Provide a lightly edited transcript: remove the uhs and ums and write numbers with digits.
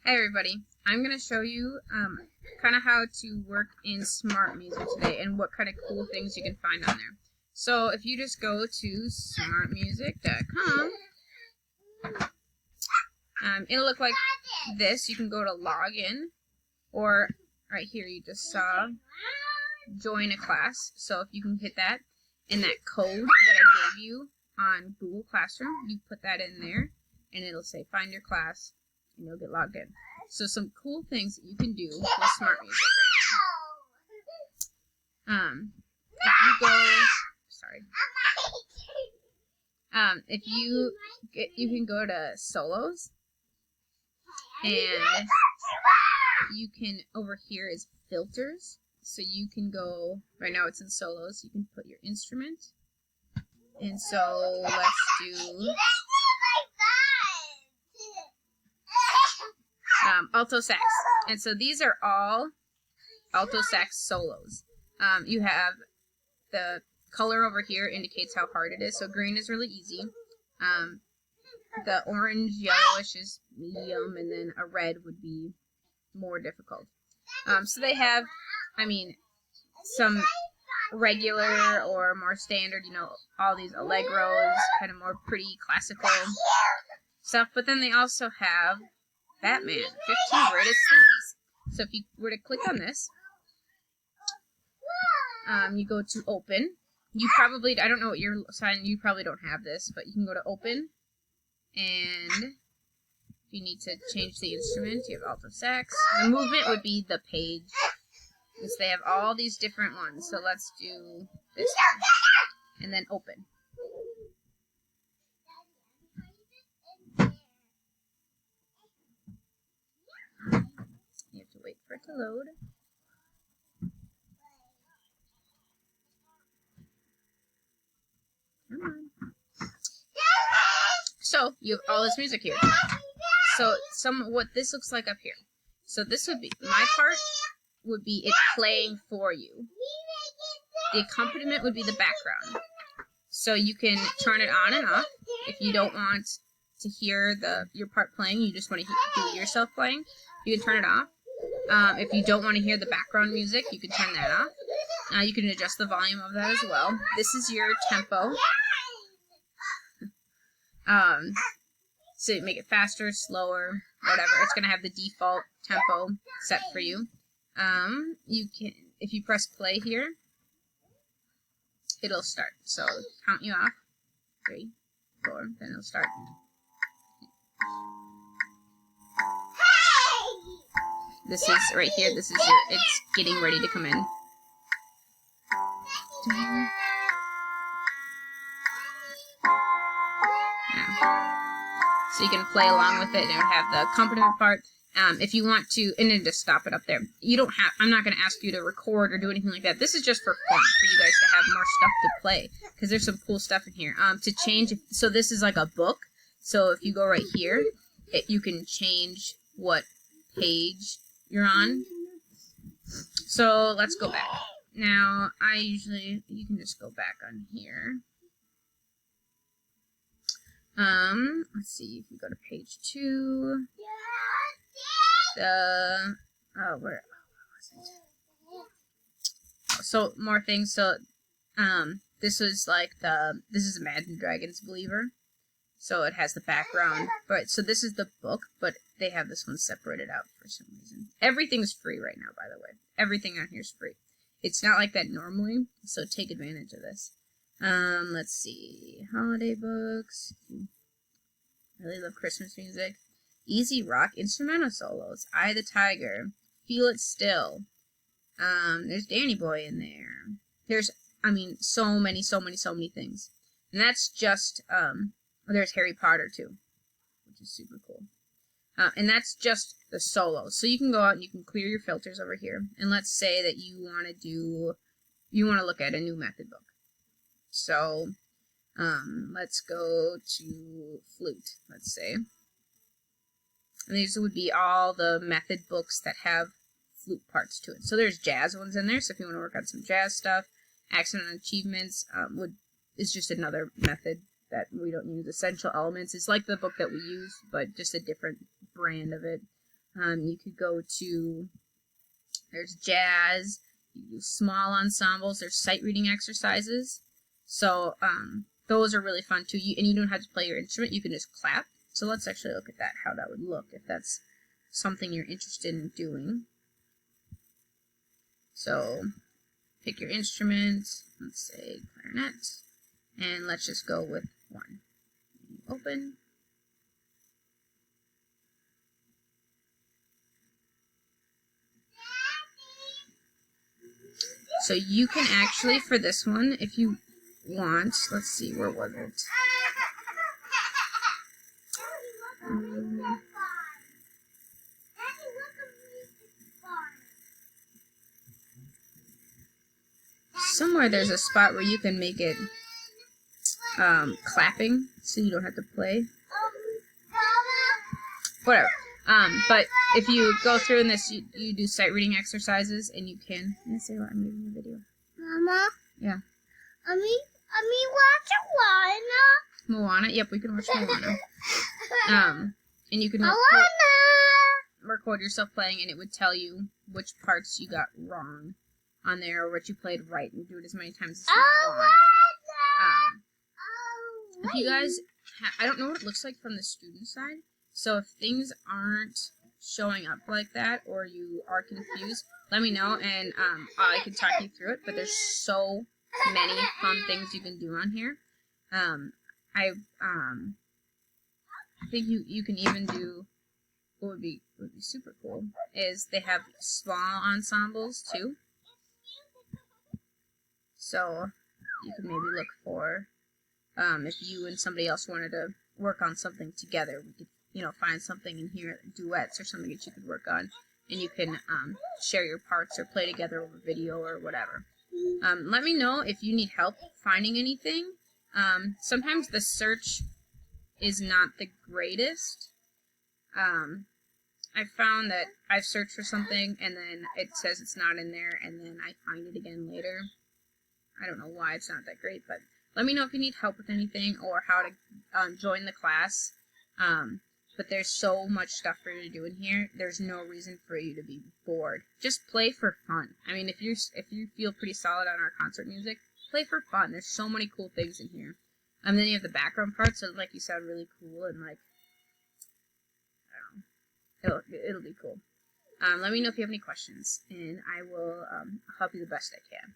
Hey everybody, I'm going to show you kind of how to work in SmartMusic today and what kind of cool things you can find on there. So if you just go to smartmusic.com, it'll look like this. You can go to login, or right here you just saw join a class. So if you can hit that, and that code that I gave you on Google Classroom, you put that in there and it'll say find your class and you'll get logged in. So some cool things that you can do with SmartMusic right now. If you go, if you can go to solos, and you can, over here is filters. So you can go, right now it's in solos, you can put your instrument. And so let's do alto sax. And so these are all alto sax solos. You have the color over here indicates how hard it is. So green is really easy. The orange, yellowish is medium, and then a red would be more difficult. So they have, some regular or more standard, all these allegros, kind of more pretty classical stuff. But then they also have Batman, 15 greatest themes. So if you were to click on this, you go to open. You probably, I don't know what your sign, you probably don't have this, but you can go to open, and if you need to change the instrument, you have alto sax. The movement would be the page, because they have all these different ones. So let's do this one, and then open. You have to wait for it to load. Come on. So you have all this music here. So what this looks like up here. So this would be, my part would be it playing for you. The accompaniment would be the background. So you can turn it on and off. If you don't want to hear your part playing, you just want to do yourself playing, you can turn it off. If you don't want to hear the background music, you can turn that off. You can adjust the volume of that as well. This is your tempo. So you make it faster, slower, whatever. It's going to have the default tempo set for you. You can, if you press play here, it'll start. So count you off. 3, 4, then it'll start. This is right here. This is it's getting ready to come in. So you can play along with it and have the accompaniment part. If you want to, and then just stop it up there. You don't have, I'm not going to ask you to record or do anything like that. This is just for fun, for you guys to have more stuff to play, because there's some cool stuff in here. To change, so this is like a book. So if you go right here, you can change what page you're on. So let's go back. Now, you can just go back on here. Let's see, if you go to page 2, where was it? So, more things. So, this is like this is Imagine Dragons Believer. So it has the background, but so this is the book, but they have this one separated out for some reason. Everything's free right now, by the way. Everything on here is free. It's not like that normally, so take advantage of this. Let's see. Holiday books. I really love Christmas music. Easy rock instrumental solos. Eye the Tiger. Feel It Still. There's Danny Boy in there. There's, so many things. And that's just, there's Harry Potter too, which is super cool. And that's just the solos. So you can go out and you can clear your filters over here. And let's say that you want to look at a new method book. So, let's go to flute, let's say. And these would be all the method books that have flute parts to it. So there's jazz ones in there, so if you want to work on some jazz stuff. Accent and Achievements is just another method that we don't use. Essential Elements is like the book that we use, but just a different brand of it. You could go to, there's jazz, you do small ensembles, there's sight reading exercises. So those are really fun too. And you don't have to play your instrument, you can just clap. So let's actually look at that, how that would look if that's something you're interested in doing. So pick your instrument, let's say clarinet, and let's just go with one. Open. So you can actually, for this one, if you want, let's see, where was it? Somewhere there's a spot where you can make it clapping, so you don't have to play. Whatever. But if you go through in this, you do sight reading exercises, and you can. Let me say what I'm making a video. Mama. Yeah. I mean, watch Moana. Yep, we can watch Moana. And you can record yourself playing, and it would tell you which parts you got wrong on there, or what you played right, and do it as many times as you want. If you guys, I don't know what it looks like from the student side, so if things aren't showing up like that, or you are confused, let me know, and I can talk you through it. But there's so many fun things you can do on here. I think you can even do, what would be super cool is they have small ensembles too. So you can maybe look for, if you and somebody else wanted to work on something together, we could, find something in here, duets or something that you could work on, and you can share your parts or play together over video or whatever. Let me know if you need help finding anything. Sometimes the search is not the greatest. I found that I've searched for something and then it says it's not in there, and then I find it again later. I don't know why it's not that great, but let me know if you need help with anything or how to join the class. But there's so much stuff for you to do in here. There's no reason for you to be bored. Just play for fun. I mean, if you feel pretty solid on our concert music, play for fun. There's so many cool things in here. And then you have the background parts that, like, you sound really cool, and like, I don't know, it'll be cool. Let me know if you have any questions, and I will help you the best I can.